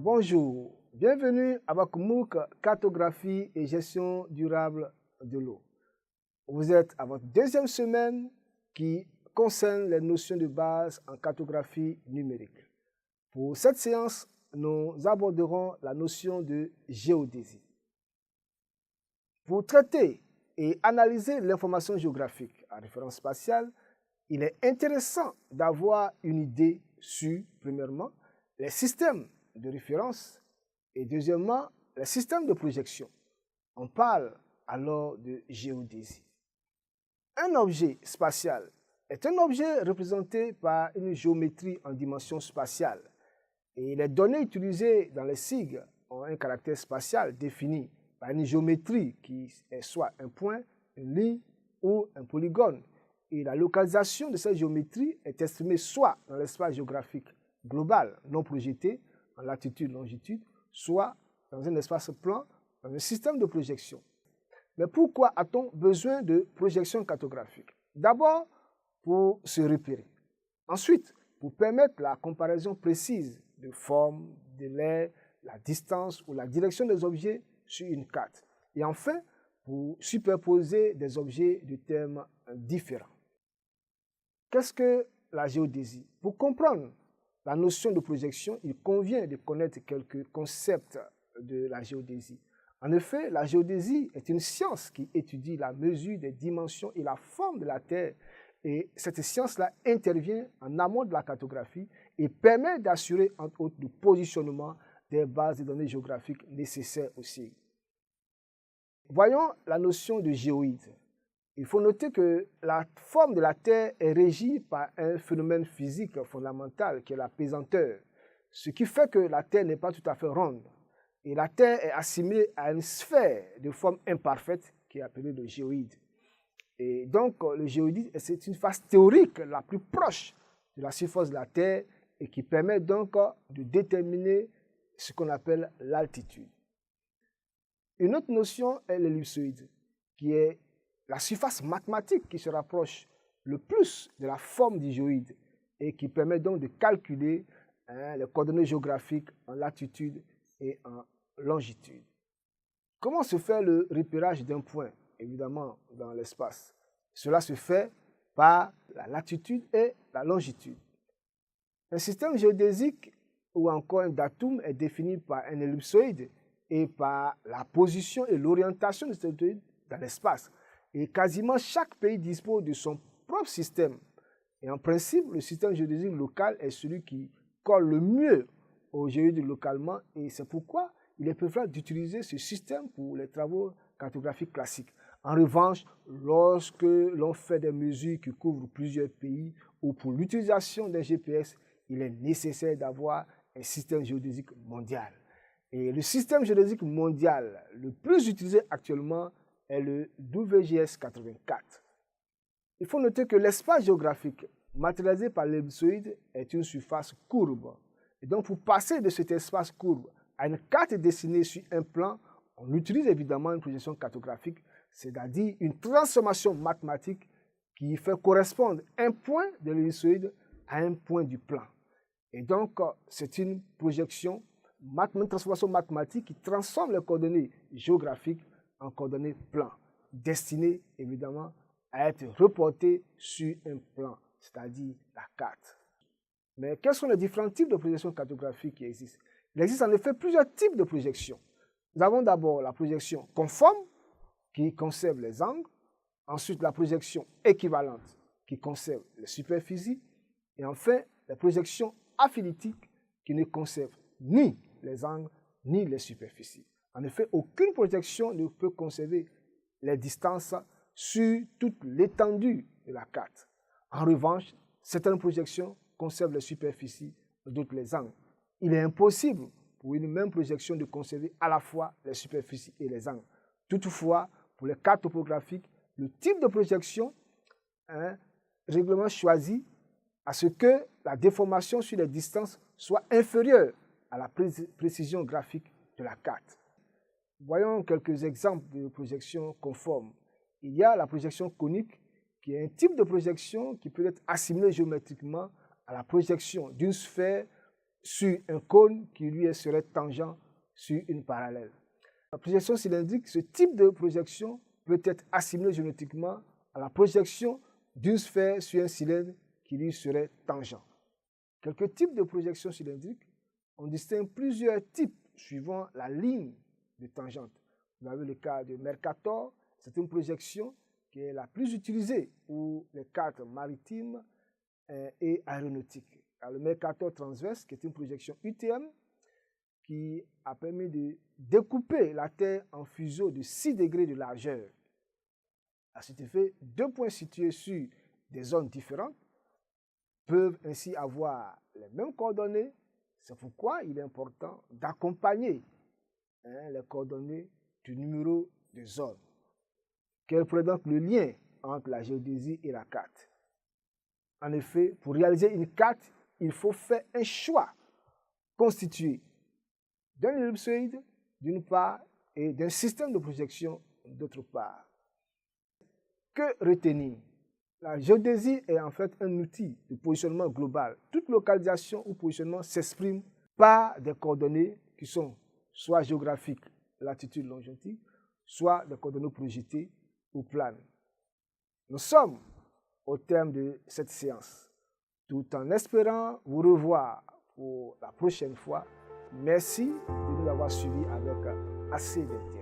Bonjour, bienvenue à Bakomouk, cartographie et gestion durable de l'eau. Vous êtes à votre deuxième semaine qui concerne les notions de base en cartographie numérique. Pour cette séance, nous aborderons la notion de géodésie. Pour traiter et analyser l'information géographique à référence spatiale, il est intéressant d'avoir une idée sur, premièrement, les systèmes de référence et deuxièmement, les systèmes de projection. On parle alors de géodésie. Un objet spatial est un objet représenté par une géométrie en dimension spatiale et les données utilisées dans les SIG ont un caractère spatial défini par une géométrie qui est soit un point, une ligne ou un polygone. Et la localisation de cette géométrie est estimée soit dans l'espace géographique global non projeté, en latitude, longitude, soit dans un espace plan, dans un système de projection. Mais pourquoi a-t-on besoin de projection cartographique? D'abord, pour se repérer. Ensuite, pour permettre la comparaison précise de forme, délai, la distance ou la direction des objets sur une carte. Et enfin, pour superposer des objets de thèmes différents. Qu'est-ce que la géodésie? Pour comprendre la notion de projection, il convient de connaître quelques concepts de la géodésie. En effet, la géodésie est une science qui étudie la mesure des dimensions et la forme de la Terre. Et cette science-là intervient en amont de la cartographie et permet d'assurer, entre autres, le positionnement des bases de données géographiques nécessaires aussi. Voyons la notion de géoïde. Il faut noter que la forme de la Terre est régie par un phénomène physique fondamental qui est la pesanteur, ce qui fait que la Terre n'est pas tout à fait ronde. Et la Terre est assimilée à une sphère de forme imparfaite qui est appelée le géoïde. Et donc, le géoïde, c'est une phase théorique la plus proche de la surface de la Terre et qui permet donc de déterminer ce qu'on appelle l'altitude. Une autre notion est l'ellipsoïde, qui est la surface mathématique qui se rapproche le plus de la forme du géoïde et qui permet donc de calculer les coordonnées géographiques en latitude et en longitude. Comment se fait le repérage d'un point, évidemment, dans l'espace? Cela se fait par la latitude et la longitude. Un système géodésique ou encore un datum est défini par un ellipsoïde et par la position et l'orientation de cet ellipsoïde dans l'espace. Et quasiment chaque pays dispose de son propre système. Et en principe, le système géodésique local est celui qui colle le mieux au géoïde localement. Et c'est pourquoi il est préférable d'utiliser ce système pour les travaux cartographiques classiques. En revanche, lorsque l'on fait des mesures qui couvrent plusieurs pays ou pour l'utilisation d'un GPS, il est nécessaire d'avoir un système géodésique mondial. Et le système géodésique mondial le plus utilisé actuellement est le WGS 84. Il faut noter que l'espace géographique matérialisé par l'ellipsoïde est une surface courbe. Et donc, pour passer de cet espace courbe à une carte dessinée sur un plan, on utilise évidemment une projection cartographique, c'est-à-dire une transformation mathématique qui fait correspondre un point de l'ellipsoïde à un point du plan. Et donc, c'est une projection, une transformation mathématique qui transforme les coordonnées géographiques en coordonnées plans, destinées évidemment à être reportées sur un plan, c'est-à-dire la carte. Mais quels sont les différents types de projections cartographiques qui existent? Il existe en effet plusieurs types de projections. Nous avons d'abord la projection conforme, qui conserve les angles, ensuite la projection équivalente, qui conserve les superficies, et enfin la projection affinitique, qui ne conserve ni les angles ni les superficies. En effet, aucune projection ne peut conserver les distances sur toute l'étendue de la carte. En revanche, certaines projections conservent les superficies, d'autres les angles. Il est impossible pour une même projection de conserver à la fois les superficies et les angles. Toutefois, pour les cartes topographiques, le type de projection est règlement choisi à ce que la déformation sur les distances soit inférieure à la précision graphique de la carte. Voyons quelques exemples de projection conforme. Il y a la projection conique, qui est un type de projection qui peut être assimilé géométriquement à la projection d'une sphère sur un cône qui lui serait tangent sur une parallèle. La projection cylindrique, ce type de projection peut être assimilé géométriquement à la projection d'une sphère sur un cylindre qui lui serait tangent. Quelques types de projections cylindriques, on distingue plusieurs types suivant la ligne de tangente. Vous avez le cas de Mercator, c'est une projection qui est la plus utilisée pour les cartes maritimes et aéronautiques. Le Mercator transverse, qui est une projection UTM, qui a permis de découper la Terre en fuseaux de 6 degrés de largeur. À cet effet, deux points situés sur des zones différentes peuvent ainsi avoir les mêmes coordonnées. C'est pourquoi il est important d'accompagner les coordonnées du numéro de zone. Quel pourrait donc le lien entre la géodésie et la carte? En effet, pour réaliser une carte, il faut faire un choix constitué d'un ellipsoïde d'une part et d'un système de projection d'autre part. Que retenir? La géodésie est en fait un outil de positionnement global. Toute localisation ou positionnement s'exprime par des coordonnées qui sont soit géographiques, latitude, longitude, soit des coordonnées projetées ou planes. Nous sommes au terme de cette séance, tout en espérant vous revoir pour la prochaine fois. Merci de nous avoir suivis avec assez d'intérêt.